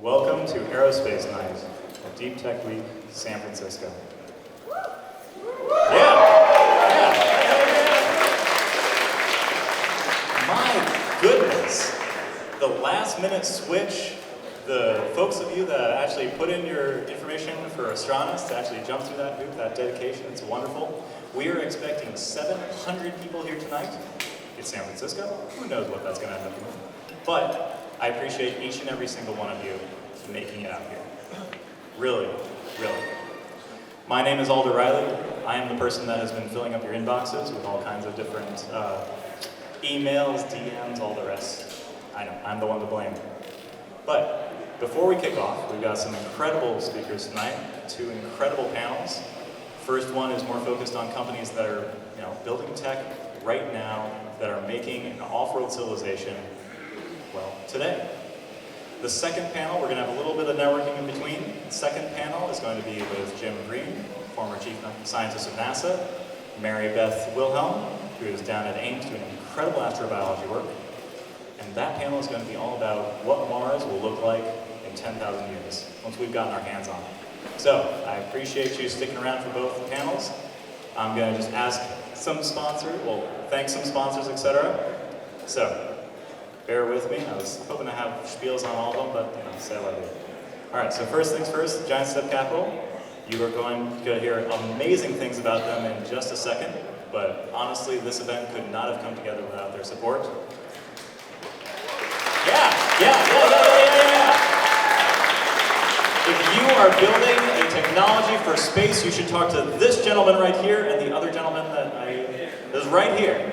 Welcome to Aerospace Night at Deep Tech Week, San Francisco. Yeah. My goodness, the last minute switch, the folks of you that actually put in your information for astronomers to actually jump through that hoop, that dedication, it's wonderful. We are expecting 700 people here tonight. It's San Francisco. Who knows what that's going to end up doing. But I appreciate each and every single one of you making it out here. Really, really. My name is Alder Riley. I am the person that has been filling up your inboxes with all kinds of different emails, DMs, all the rest. I know, I'm the one to blame. But before we kick off, we've got some incredible speakers tonight, 2 incredible panels. First one is more focused on companies that are building tech right now that are making an off-world civilization, well, today. The second panel, we're going to have a little bit of networking in between. The second panel is going to be with Jim Green, former chief scientist of NASA, Mary Beth Wilhelm, who is down at Ames doing incredible astrobiology work. And that panel is going to be all about what Mars will look like in 10,000 years, once we've gotten our hands on it. So, I appreciate you sticking around for both panels. I'm going to just ask some sponsors, thank some sponsors, etc. So, bear with me. I was hoping to have spiels on all of them, but say what I do. All right, so first things first, Giant Step Capital. You are going to hear amazing things about them in just a second, but honestly, this event could not have come together without their support. Yeah. If you are building a technology for space, you should talk to this gentleman right here and the other gentleman that is right here.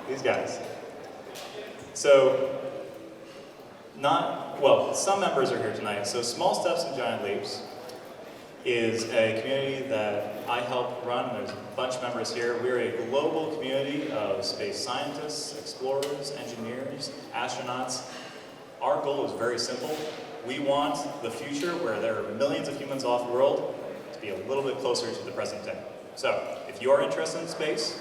These guys. So, some members are here tonight. So Small Steps and Giant Leaps is a community that I help run. There's a bunch of members here. We're a global community of space scientists, explorers, engineers, astronauts. Our goal is very simple. We want the future where there are millions of humans off world to be a little bit closer to the present day. So, if you are interested in space,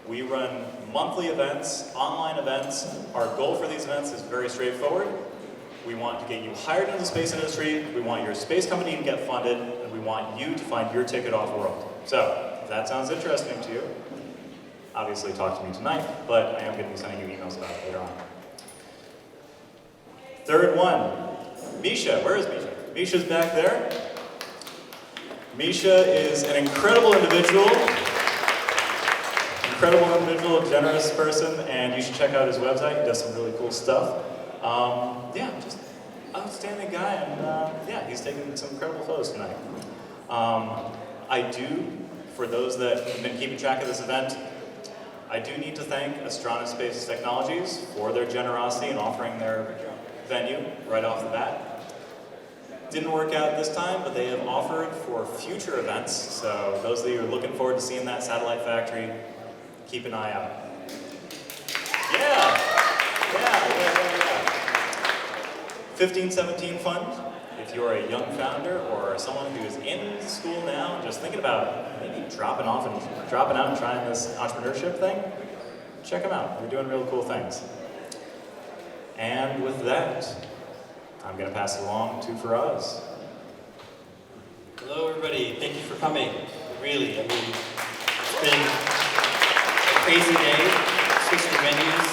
we run monthly events, online events. Our goal for these events is very straightforward. We want to get you hired into the space industry, we want your space company to get funded, and we want you to find your ticket off world. So, if that sounds interesting to you, obviously talk to me tonight, but I am going to be sending you emails about it later on. Third one, Misha. Where is Misha? Misha's back there. Misha is an incredible individual, generous person, and you should check out his website. He does some really cool stuff. Just outstanding guy, and he's taking some incredible photos tonight. For those that have been keeping track of this event, I do need to thank Aerospace Technologies for their generosity in offering their venue right off the bat. Didn't work out this time, but they have offered for future events, so those of you who are looking forward to seeing that satellite factory, keep an eye out. Yeah. 1517 Fund, if you're a young founder or someone who is in school now, just thinking about maybe dropping out and trying this entrepreneurship thing, check them out. They're doing really cool things. And with that, I'm going to pass it along to Faraz. Hello, everybody. Thank you for coming. Really, it's been a crazy day. Switched the venues,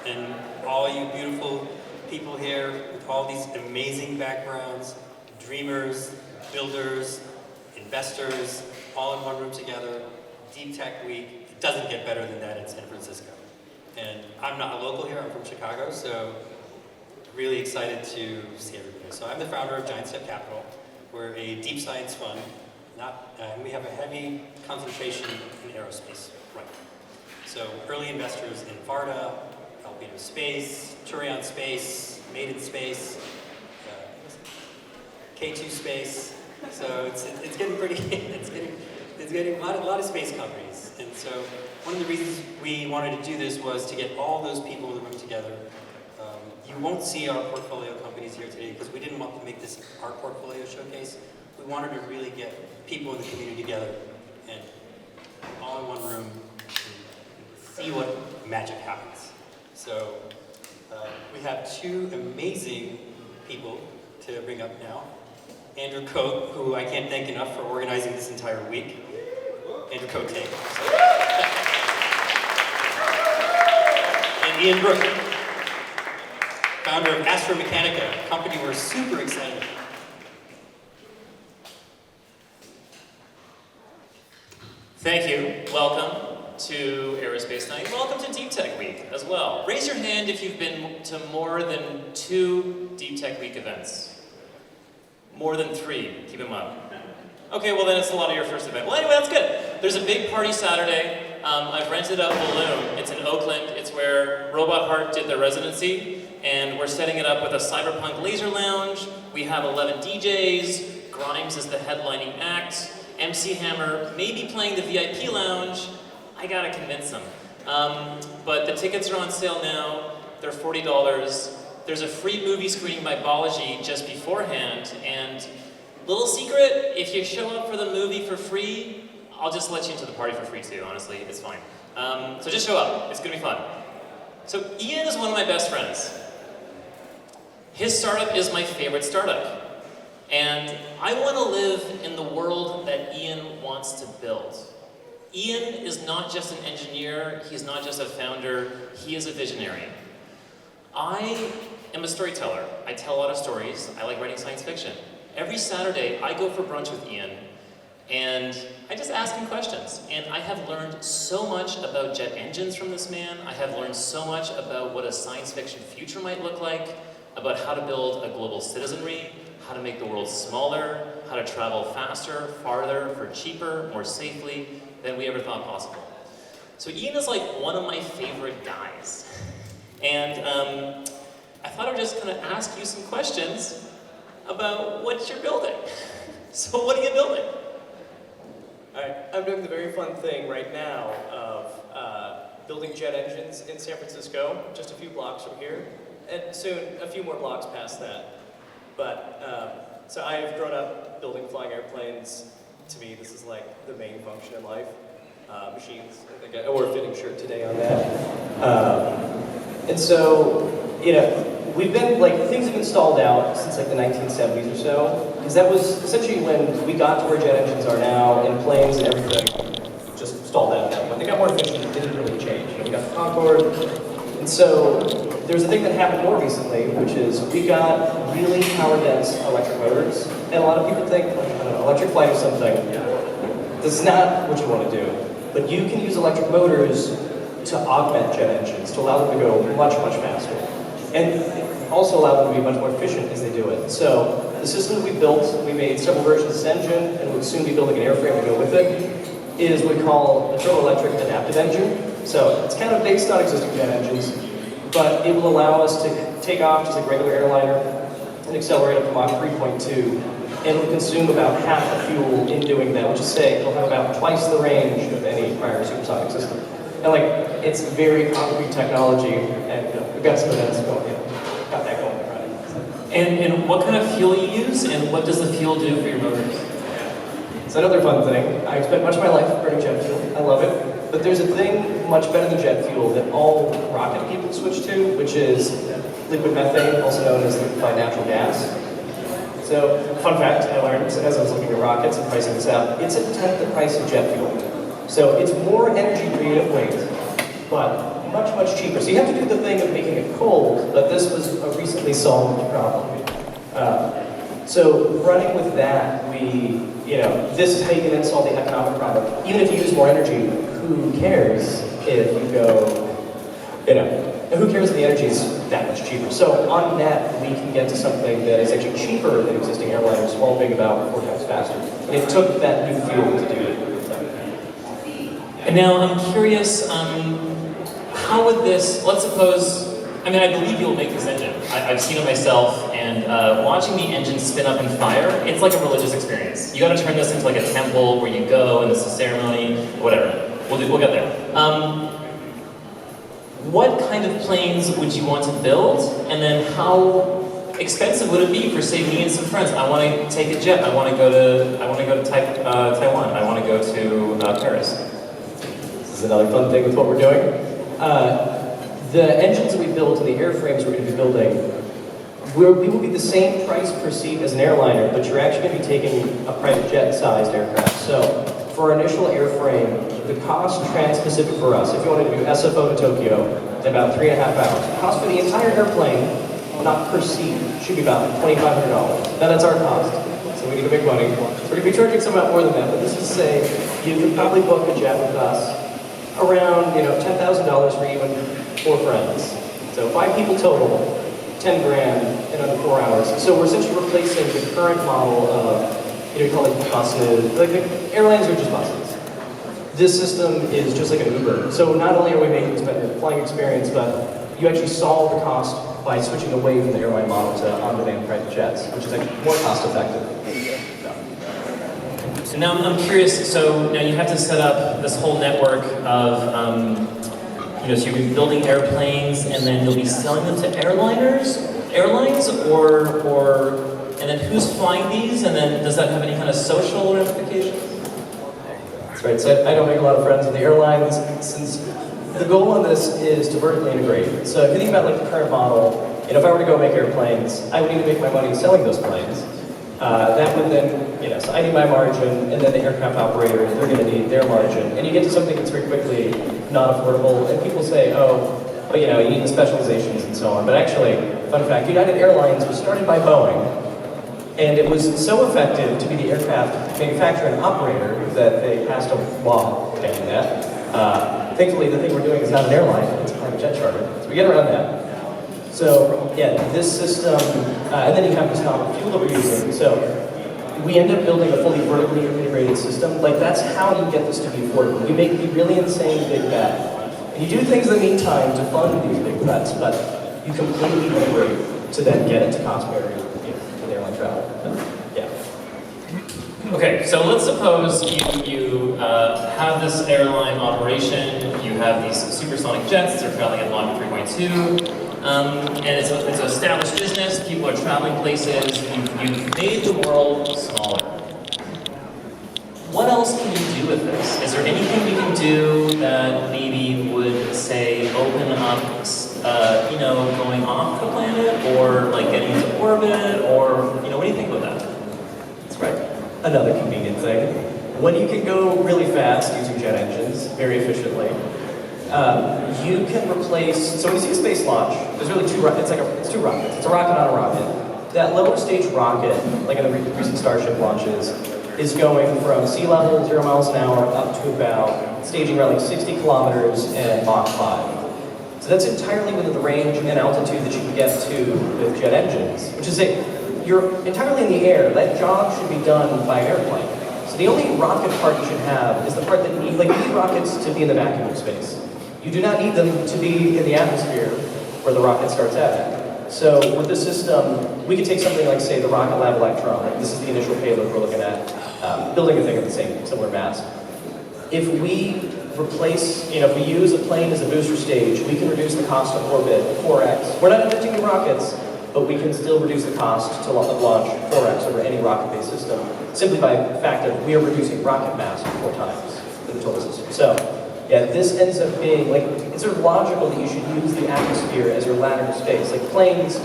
and all you beautiful people here with all these amazing backgrounds, dreamers, builders, investors, all in one room together. Deep Tech Week. It doesn't get better than that in San Francisco. And I'm not a local here. I'm from Chicago, so really excited to see everybody. So I'm the founder of Giant Step Capital. We're a deep science fund, and we have a heavy concentration in aerospace right now. So early investors in Varda, Albedo Space, Turion Space, Maiden Space, K2 Space. So it's getting pretty. it's getting a lot of space companies. And so one of the reasons we wanted to do this was to get all those people in the room together. You won't see our portfolio companies here today because we didn't want to make this our portfolio showcase. We wanted to really get people in the community together and all in one room and see what magic happens. So we have 2 amazing people to bring up now. Andrew Coate, who I can't thank enough for organizing this entire week. Andrew Coate. And Ian Brooke, founder of Astromechanica, a company we're super excited about. Thank you. Welcome to Aerospace Night. Welcome to Deep Tech Week as well. Raise your hand if you've been to more than 2 Deep Tech Week events. More than 3. Keep them up. Okay, well then it's a lot of your first event. Well, anyway, that's good. There's a big party Saturday. I've rented a balloon. It's in Oakland. It's where Robot Heart did their residency, and we're setting it up with a cyberpunk laser lounge. We have 11 DJs. Grimes is the headlining act. MC Hammer may be playing the VIP lounge. I gotta convince him. But the tickets are on sale now. They're $40. There's a free movie screening by Balaji just beforehand. And little secret, if you show up for the movie for free, I'll just let you into the party for free too, honestly. It's fine. So just show up. It's gonna be fun. So Ian is one of my best friends. His startup is my favorite startup. And I want to live in the world that Ian wants to build. Ian is not just an engineer, he's not just a founder, he is a visionary. I am a storyteller. I tell a lot of stories. I like writing science fiction. Every Saturday, I go for brunch with Ian, and I just ask him questions. And I have learned so much about jet engines from this man. I have learned so much about what a science fiction future might look like, about how to build a global citizenry, how to make the world smaller, how to travel faster, farther, for cheaper, more safely than we ever thought possible. So Ian is like one of my favorite guys. And I thought I'd just kind of ask you some questions about what you're building. So what are you building? All right, I'm doing the very fun thing right now of building jet engines in San Francisco, just a few blocks from here, and soon a few more blocks past that. But, so I've grown up building flying airplanes. To me, this is like the main function in life. Machines, I think I wore a fitting shirt today on that. And so, you know, we've been, like, things have been stalled out since like the 1970s or so, because that was essentially when we got to where jet engines are now, and planes and everything just stalled out. When they got more efficient, it didn't really change. You know, we got the Concorde, and so there's a thing that happened more recently, which is we got really power-dense electric motors, and a lot of people think, like, I don't know, electric flight or something. That's not what you want to do. But you can use electric motors to augment jet engines, to allow them to go much, much faster. And also allow them to be much more efficient as they do it. So the system we built, we made several versions of this engine, and we'll soon be building an airframe to go with it, is what we call a turboelectric adaptive engine. So it's kind of based on existing jet engines, but it will allow us to take off just like a regular airliner and accelerate up to Mach 3.2. And it'll consume about half the fuel in doing that, which is say it'll have about twice the range of any prior supersonic system. And like, it's very concrete technology, and we've got some of that going, got that going already. And what kind of fuel you use, and what does the fuel do for your motors? It's another fun thing. I've spent much of my life burning jet fuel. I love it. But there's a thing much better than jet fuel that all rocket people switch to, which is liquid methane, also known as liquefied natural gas. So, fun fact, I learned as I was looking at rockets and pricing this out, it's a tenth the price of jet fuel. So it's more energy creative weight, but much, much cheaper. So you have to do the thing of making it cold, but this was a recently solved problem. So running with that, this is how you can then solve the economic problem. Even if you use more energy, who cares if you go, who cares if the energy is that much cheaper? So on net, we can get to something that is actually cheaper than existing airliners while being about 4 times faster. And it took that new fuel to do it. And now I'm curious, how would this, let's suppose, I believe you'll make this engine. I've seen it myself, and watching the engine spin up and fire, it's like a religious experience. You gotta turn this into like a temple where you go, and it's a ceremony, whatever. We'll get there. What kind of planes would you want to build, and then how expensive would it be for, say, me and some friends? I want to take a jet. I want to go to Taiwan. I want to go to Paris. This is another fun thing with what we're doing. The engines that we build and the airframes we're going to be building, we will be the same price per seat as an airliner, but you're actually going to be taking a private jet-sized aircraft. So for our initial airframe, the cost trans-Pacific for us, if you wanted to do SFO to Tokyo, in about 3.5 hours. The cost for the entire airplane, not per seat, should be about $2,500. Now that's our cost, so we need to make money. So we're going to be charging some amount more than that, but this is to say, you could probably book a jet with us around, $10,000 for even 4 friends. So 5 people total, 10 grand in under 4 hours. So we're essentially replacing the current model of, you call it buses, like the airlines are just buses. This system is just like an Uber. So not only are we making this better flying experience, but you actually solve the cost by switching away from the airline model to on-demand private jets, which is actually more cost-effective. So now I'm curious, so now you have to set up this whole network of, so you'll be building airplanes and then you'll be selling them to airlines, and then who's flying these, and then does that have any kind of social ramifications? That's right, so I don't make a lot of friends with the airlines, since the goal on this is to vertically integrate. So if you think about like the current model, if I were to go make airplanes, I would need to make my money selling those planes. That would then, so I need my margin, and then the aircraft operator, they're going to need their margin. And you get to something that's very quickly not affordable, and people say, but you need the specializations and so on. But actually, fun fact, United Airlines was started by Boeing, and it was so effective to be the aircraft manufacturer and operator that they passed a law banning that. Thankfully, the thing we're doing is not an airline, it's a private jet charter, so we get around that. So, this system, and then you have this novel fuel that we're using. So, we end up building a fully vertically integrated system. Like, that's how you get this to be affordable. You make the really insane big bet. And you do things in the meantime to fund these big bets, but you completely integrate to then get it to cost parity with airline travel. Okay, so let's suppose you have this airline operation, you have these supersonic jets, they're traveling at Mach 3.2, and it's an established business, people are traveling places, you've made the world smaller. What else can you do with this? Is there anything we can do that maybe would, say, open up, going off the planet, or like getting into orbit, or, what do you think about that? That's right. Another convenient thing. When you can go really fast using jet engines very efficiently, you can replace. So when you see a space launch, there's really two rockets. It's 2 rockets. It's a rocket on a rocket. That lower stage rocket, like in the recent Starship launches, is going from sea level 0 miles an hour up to about staging around like 60 kilometers and Mach 5. So that's entirely within the range and altitude that you can get to with jet engines, which is you're entirely in the air. That job should be done by an airplane. So the only rocket part you should have is the part that you need rockets to be in the vacuum of space. You do not need them to be in the atmosphere where the rocket starts at. So with this system, we could take something like, say, the Rocket Lab Electron. This is the initial payload we're looking at, building a thing of the similar mass. If we replace, if we use a plane as a booster stage, we can reduce the cost of orbit 4x. We're not inventing new rockets, but we can still reduce the cost to launch 4x over any rocket-based system, simply by the fact that we are reducing rocket mass 4 times in the total system. So, this ends up being, it's sort of logical that you should use the atmosphere as your ladder to space. Like planes,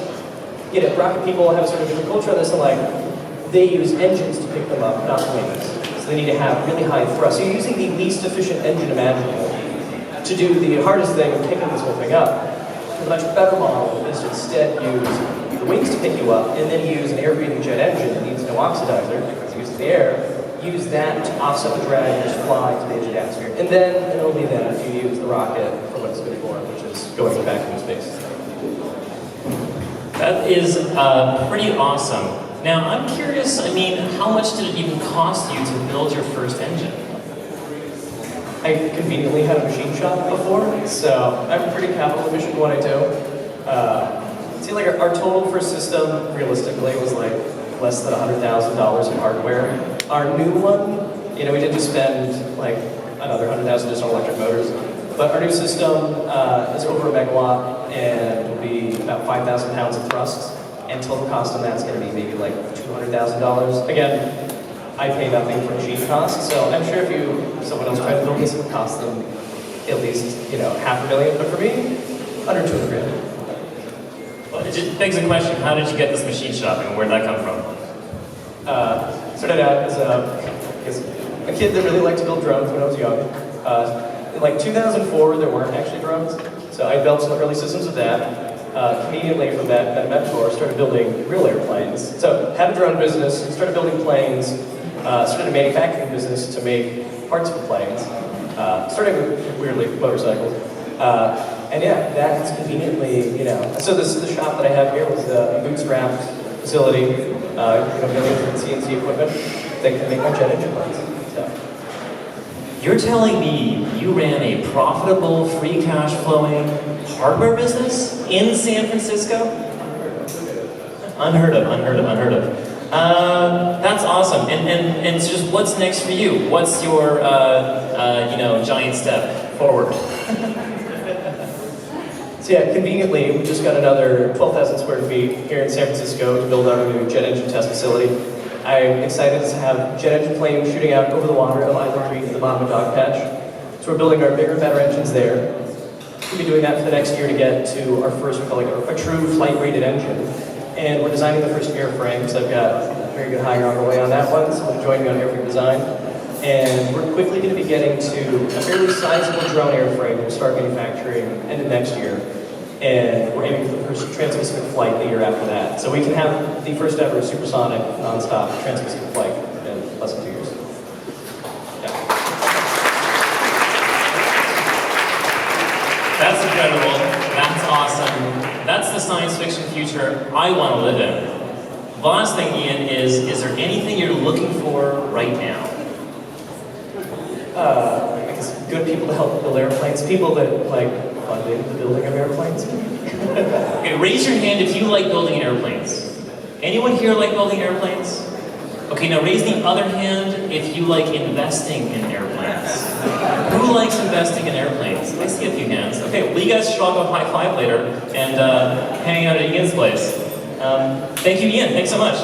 rocket people have a sort of different culture on this, and they use engines to pick them up, not wings. So they need to have really high thrust. So you're using the least efficient engine imaginable to do the hardest thing of picking this whole thing up. The much better model is to instead use the wings to pick you up, and then use an air-breathing jet engine that needs no oxidizer because it uses the air, use that to offset the drag and just fly to the edge of the atmosphere. And then, and only then, if you use the rocket for what it's good for, which is going back into space. That is pretty awesome. Now, I'm curious, how much did it even cost you to build your first engine? I conveniently had a machine shop before, so I'm pretty capital efficient in what I do. Our total for a system, realistically, was less than $100,000 in hardware. Our new one, we did just spend another $100,000 just on electric motors. But our new system is over a megawatt and will be about 5,000 pounds of thrust. And total cost on that's going to be maybe $200,000. Again, I pay nothing for machine costs, so I'm sure if someone else tried to build this, it would cost them at least $500,000. But for me, under $200,000. But just begs the question, how did you get this machine shop and where'd that come from? Started out as a kid that really liked to build drones when I was young. In like 2004, there weren't actually drones, so I built some early systems of that. Conveniently from that mentor, started building real airplanes. So had a drone business, started building planes, started a manufacturing business to make parts for planes. Starting with, weirdly, motorcycles. And yeah, that's conveniently, so this is the shop that I have here was a bootstrapped facility, building CNC equipment that can make my jet engine parts. So. You're telling me you ran a profitable, free cash flowing hardware business in San Francisco? Unheard of. That's awesome. And so just what's next for you? What's your, giant step forward? So yeah, conveniently, we just got another 12,000 square feet here in San Francisco to build our new jet engine test facility. I'm excited to have jet engine planes shooting out over the water of Island Creek at the bottom of Dog Patch. So we're building our bigger, better engines there. We'll be doing that for the next year to get to our first, we call it a true flight-rated engine. And we're designing the first airframe, so I've got a very good hire on the way on that one, so we'll join me on airframe design. And we're quickly going to be getting to a fairly sizable drone airframe that we'll start manufacturing end of next year. And we're aiming for the first trans-Pacific flight the year after that. So we can have the first ever supersonic, non-stop trans-Pacific flight in less than 2 years. Yeah. That's incredible. That's awesome. That's the science fiction future I want to live in. The last thing, Ian, is there anything you're looking for right now? I guess good people to help build airplanes, people that funded the building of airplanes. Okay, raise your hand if you like building airplanes. Anyone here like building airplanes? Okay, now raise the other hand if you like investing in airplanes. Who likes investing in airplanes? I see a few hands. Okay, well you guys should all go high five later and hang out at Ian's place. Thank you, Ian. Thanks so much.